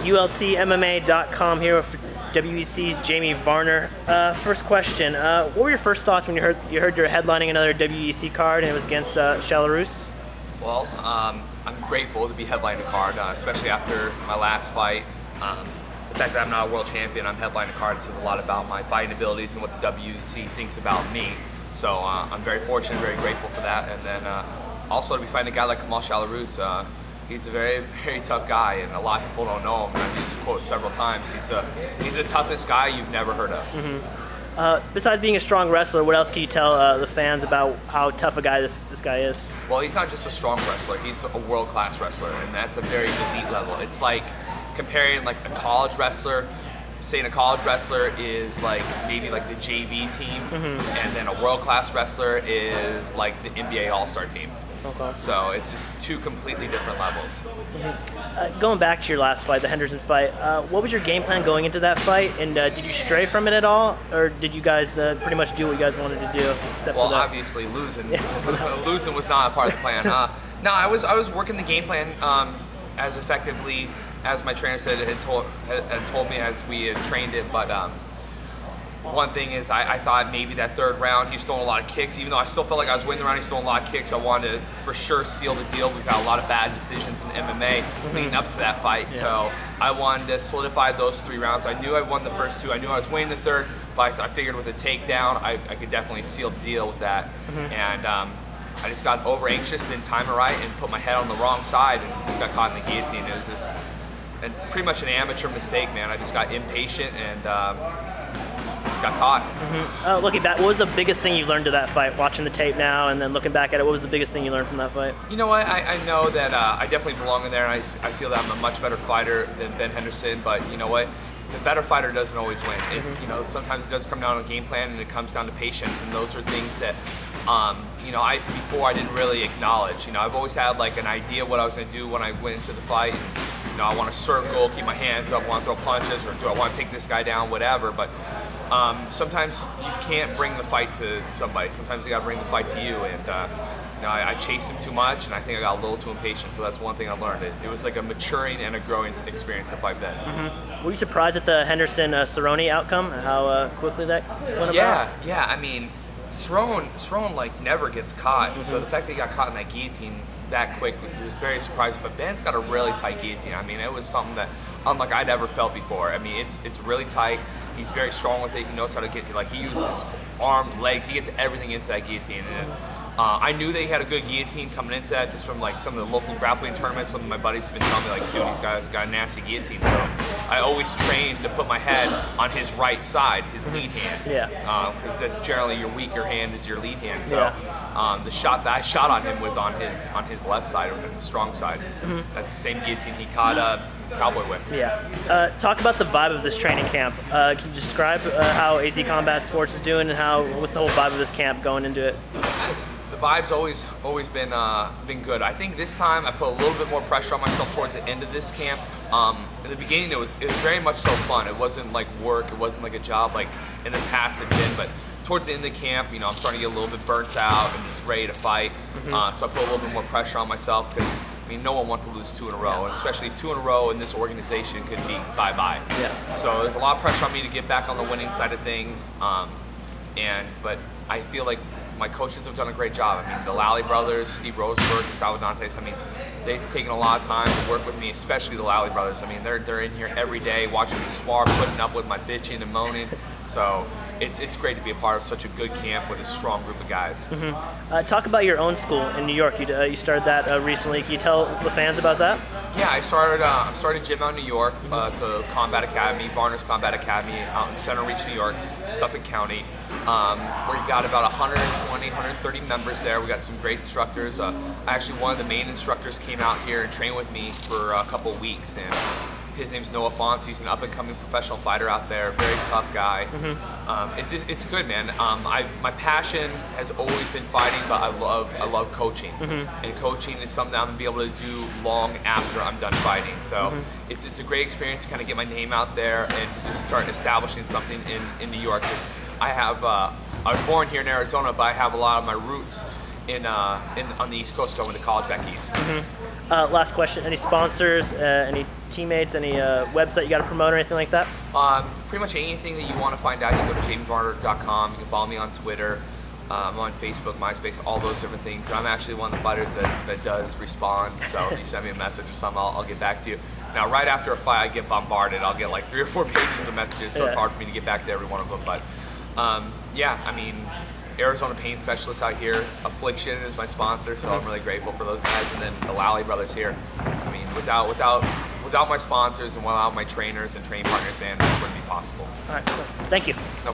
ULTMMA.com here with WEC's Jamie Varner. First question, what were your first thoughts when you heard you're headlining another WEC card and it was against Shalorus? Well, I'm grateful to be headlining a card, especially after my last fight. The fact that I'm not a world champion, I'm headlining a card, says a lot about my fighting abilities and what the WEC thinks about me. So I'm very fortunate, very grateful for that. And then also to be fighting a guy like Kamal Shalorus. He's a very, very tough guy, and a lot of people don't know him. I've used the quote several times. He's the toughest guy you've never heard of. Mm-hmm. Besides being a strong wrestler, what else can you tell the fans about how tough a guy this guy is? Well, he's not just a strong wrestler. He's a world-class wrestler, and that's a very elite level. It's like comparing like a college wrestler. Saying a college wrestler is like maybe like the JV team, and then a world-class wrestler is like the NBA All-Star team. Okay. So it's just two completely different levels. Going back to your last fight, the Henderson fight, what was your game plan going into that fight? And did you stray from it at all, or did you guys pretty much do what you guys wanted to do? Well, obviously losing, losing was not a part of the plan. No, I was working the game plan as effectively as my trainer said had told me as we had trained it, but one thing is I thought maybe that third round he stole a lot of kicks. Even though I still felt like I was winning the round, he stole a lot of kicks. I wanted to for sure seal the deal. We've had a lot of bad decisions in MMA leading up to that fight, so I wanted to solidify those 3 rounds. I knew I won the first 2. I knew I was winning the third, but I figured with a takedown I could definitely seal the deal with that. And I just got over anxious, didn't time it right, and put my head on the wrong side and just got caught in the guillotine. It was just pretty much an amateur mistake, man. I just got impatient and just got caught. Looking back, what was the biggest thing you learned of that fight? Watching the tape now and then looking back at it, what was the biggest thing you learned from that fight? You know what? I know that I definitely belong in there, and I feel that I'm a much better fighter than Ben Henderson. But you know what? The better fighter doesn't always win. It's you know, sometimes it does come down to game plan, and it comes down to patience, and those are things that you know, before I didn't really acknowledge. You know, I've always had like an idea what I was going to do when I went into the fight. You know, I want to circle, keep my hands up, want to throw punches, or do I want to take this guy down, whatever. But sometimes you can't bring the fight to somebody. Sometimes you got to bring the fight to you. And you know, I chased him too much, and I think I got a little too impatient. So that's one thing I learned. It was like a maturing and a growing experience to fight Ben. Were you surprised at the Henderson Cerrone outcome? How quickly that went about? Yeah. I mean, Cerrone like never gets caught. So the fact that he got caught in that guillotine that quick was very surprising. But Ben's got a really tight guillotine. I mean, it was something that unlike I'd ever felt before. I mean, it's really tight. He's very strong with it. He knows how to get, like, he uses his arms, legs. He gets everything into that guillotine. And I knew they had a good guillotine coming into that just from like some of the local grappling tournaments. Some of my buddies have been telling me like, dude, these guys got a nasty guillotine. So I always trained to put my head on his right side, his lead hand. Because that's generally your weaker hand is your lead hand. So the shot that I shot on him was on his left side, or his strong side. That's the same guillotine he caught Cowboy with. Talk about the vibe of this training camp. Can you describe how AZ Combat Sports is doing and what's the whole vibe of this camp going into it? The vibe's always been good. I think this time I put a little bit more pressure on myself towards the end of this camp. In the beginning it was very much so fun. It wasn't like work. It wasn't like a job like in the past it had been. But towards the end of the camp, you know, I'm starting to get a little bit burnt out and just ready to fight. So I put a little bit more pressure on myself because I mean, no one wants to lose 2 in a row, and especially 2 in a row in this organization could be bye-bye. So there's a lot of pressure on me to get back on the winning side of things. But I feel like my coaches have done a great job. I mean, the Lally brothers, Steve Rosenberg, Gustavo Dantes, I mean, they've taken a lot of time to work with me, especially the Lally brothers. I mean, they're in here every day watching me spar, putting up with my bitching and moaning. So it's great to be a part of such a good camp with a strong group of guys. Talk about your own school in New York. You started that recently. Can you tell the fans about that? Yeah, I started a gym out in New York. It's a combat academy, Varner's Combat Academy, out in Center Reach, New York, Suffolk County. Where you got about 120, 130 members there. We got some great instructors. Actually, one of the main instructors came out here and trained with me for a couple of weeks. And his name's Noah Fonts. He's an up-and-coming professional fighter out there. Very tough guy. It's good, man. My passion has always been fighting, but I love coaching. And coaching is something I'm gonna be able to do long after I'm done fighting. So it's a great experience to kind of get my name out there and just start establishing something in New York. Because I was born here in Arizona, but I have a lot of my roots on the East Coast. I went to college back east. Last question: any sponsors, any teammates? Any website you got to promote or anything like that? Pretty much anything that you want to find out, you can go to jamievarner.com. You can follow me on Twitter. I'm on Facebook, MySpace, all those different things. And I'm actually one of the fighters that does respond. So if you send me a message or something, I'll get back to you. Now, right after a fight, I get bombarded. I'll get like 3 or 4 pages of messages, so it's hard for me to get back to every one of them. But yeah, I mean, Arizona Pain Specialists out here. Affliction is my sponsor, so I'm really grateful for those guys. And then the Lally brothers here. I mean, without my sponsors and without my trainers and training partners, man, this wouldn't be possible. All right, cool. Thank you. No